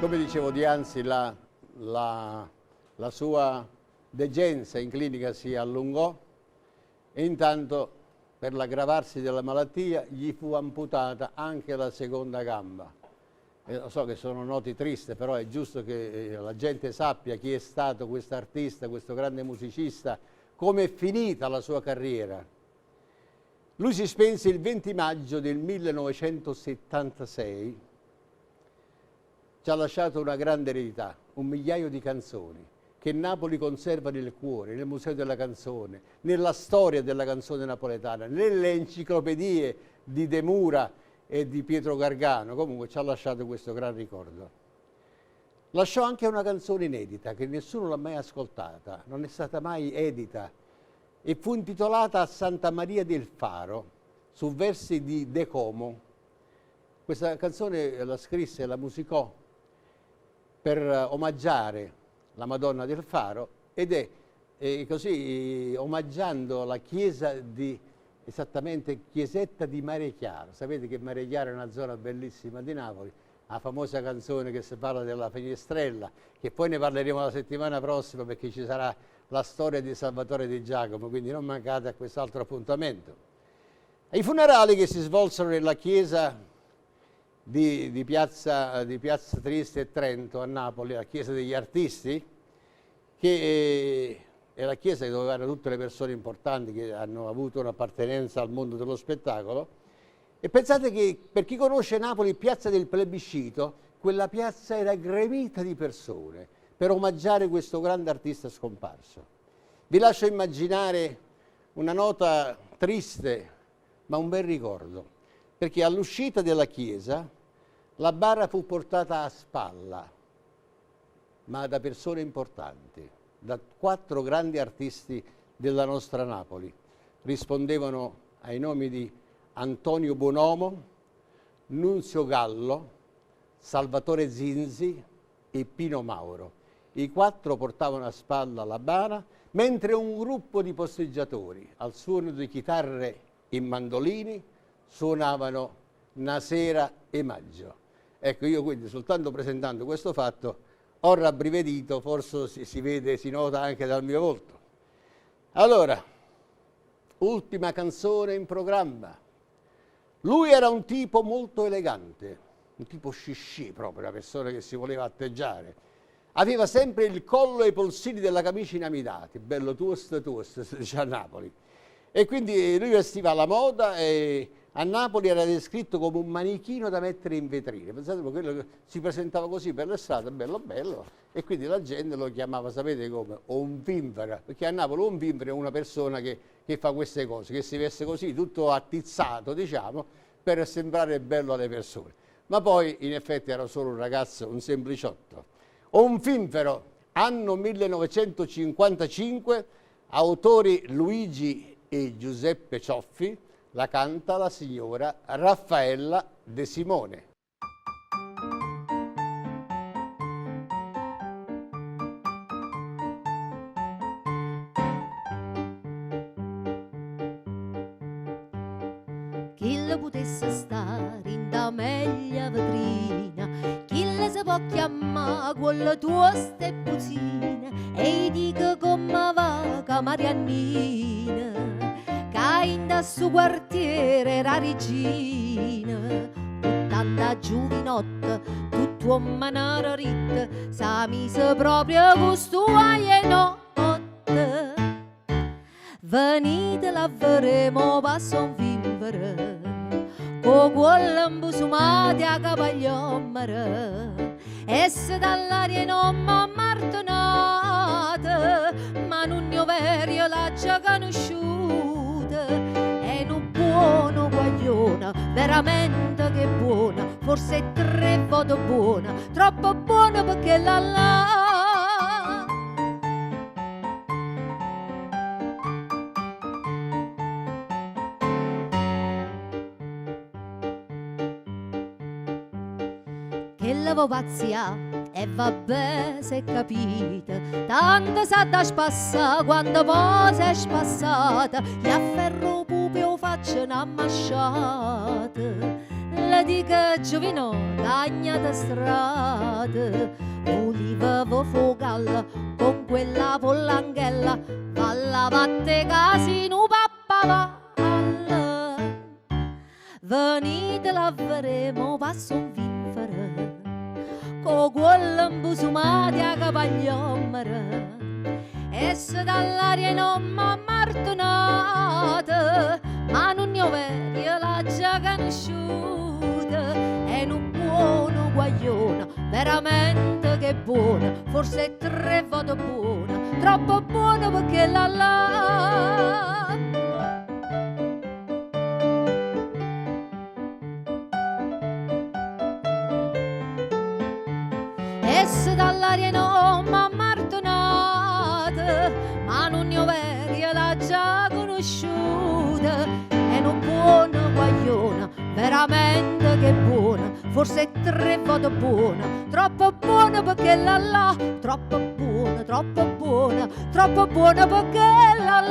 Come dicevo dianzi, la sua degenza in clinica si allungò e intanto, per l'aggravarsi della malattia, gli fu amputata anche la seconda gamba. Lo so che sono noti triste, però è giusto che la gente sappia chi è stato questo artista, questo grande musicista, come è finita la sua carriera. Lui si spense il 20 maggio del 1976, ci ha lasciato una grande eredità, 1 migliaio di canzoni che Napoli conserva nel cuore, nel Museo della Canzone, nella storia della canzone napoletana, nelle enciclopedie di De Mura e di Pietro Gargano. Comunque ci ha lasciato questo gran ricordo. Lasciò anche una canzone inedita che nessuno l'ha mai ascoltata, non è stata mai edita, e fu intitolata A Santa Maria del Faro, su versi di De Como. Questa canzone la scrisse e la musicò per omaggiare la Madonna del Faro ed è così omaggiando la chiesa di, esattamente, chiesetta di Mare Chiaro. Sapete che Mare Chiaro è una zona bellissima di Napoli, la famosa canzone che si parla della Finestrella, che poi ne parleremo la settimana prossima perché ci sarà la storia di Salvatore Di Giacomo, quindi non mancate a quest'altro appuntamento. Ai funerali che si svolsero nella chiesa di Piazza Trieste e Trento a Napoli, la chiesa degli artisti, che è la chiesa dove vanno tutte le persone importanti che hanno avuto un'appartenenza al mondo dello spettacolo. E pensate che per chi conosce Napoli, Piazza del Plebiscito, quella piazza era gremita di persone per omaggiare questo grande artista scomparso. Vi lascio immaginare una nota triste, ma un bel ricordo, perché all'uscita della chiesa la bara fu portata a spalla, ma da persone importanti, da 4 grandi artisti della nostra Napoli. Rispondevano ai nomi di Antonio Bonomo, Nunzio Gallo, Salvatore Zinzi e Pino Mauro. I 4 portavano a spalla la bara, mentre un gruppo di posteggiatori, al suono di chitarre e mandolini, suonavano Nasera e Maggio. Ecco, io quindi soltanto presentando questo fatto ho rabbrividito, forse si vede, si nota anche dal mio volto. Allora, ultima canzone in programma. Lui era un tipo molto elegante, un tipo schiscì proprio, una persona che si voleva atteggiare. Aveva sempre il collo e i polsini della camicia inamidati, bello tosto, si dice a Napoli. E quindi lui vestiva alla moda e a Napoli era descritto come un manichino da mettere in vetrina. Pensate, quello che si presentava così per le strade, bello bello, e quindi la gente lo chiamava, sapete come? Un pimpera, perché a Napoli un pimpera è una persona che fa queste cose, che si veste così, tutto attizzato, diciamo, per sembrare bello alle persone. Ma poi, in effetti, era solo un ragazzo, un sempliciotto. Un pimpero, anno 1955, autori Luigi e Giuseppe Cioffi, la canta la signora Raffaella De Simone. Chi le potesse stare in da meglio vetrina, chi le si può chiamare con le tue steppuzzine, e dico come va che Mariannina, che in da suo quartiere era regina, tutta giovinotta, tutto un manaro rit, sa mise proprio gusto e notte. Venite la verremo passo un vimbere, con quella imbusumati a capagliommere, e se dall'aria non m'ha martonata, ma non io verio l'ha già conosciuta. È un buono guagliona, veramente che buona, forse 3 volte buona, troppo buona perché la che l'avevo pazzia e vabbè se capite, tanto sa da spassa quando poi si è spassata, gli afferro pupi o faccia una masciata, le dica giovino, cagnata strada, oliva focalla, con quella pollanghella, falla vatte casino pappavalla. Venite la veremo, passo un vinfere, con quell'embusumati a capagliommere. E se dall'aria non m'ha martonata, ma non ne ho veri l'ha già conosciuta. È un buono guaglione, veramente che buona, forse è 3 volte buona, troppo buona perché la la. E se dall'aria non m'ha martonata, ma non ne ho veri l'ha già conosciuta. È un buono guaglione, veramente che buona, forse è 3 volte buona, troppo buona perché la la, troppo buona perché la